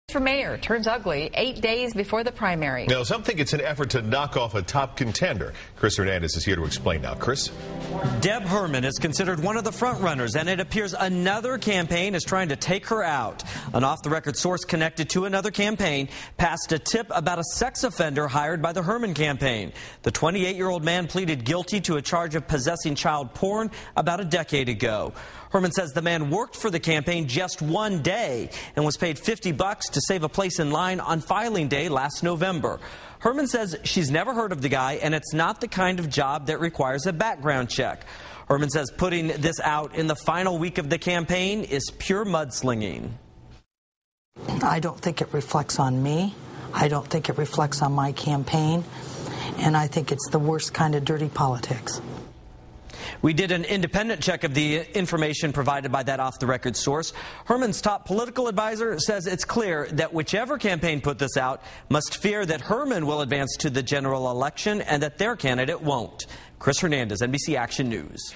For mayor turns ugly 8 days before the primary. Now, some think it's an effort to knock off a top contender. Chris Hernandez is here to explain now. Chris? Deb Herman is considered one of the frontrunners, and it appears another campaign is trying to take her out. An off-the-record source connected to another campaign passed a tip about a sex offender hired by the Herman campaign. The 28-year-old man pleaded guilty to a charge of possessing child porn about a decade ago. Herman says the man worked for the campaign just one day and was paid $50 to save a place in line on filing day last November. Herman says she's never heard of the guy, and it's not the kind of job that requires a background check. Herman says putting this out in the final week of the campaign is pure mudslinging. I don't think it reflects on me. I don't think it reflects on my campaign. And I think it's the worst kind of dirty politics. We did an independent check of the information provided by that off-the-record source. Herman's top political advisor says it's clear that whichever campaign put this out must fear that Herman will advance to the general election and that their candidate won't. Chris Hernandez, NBC Action News.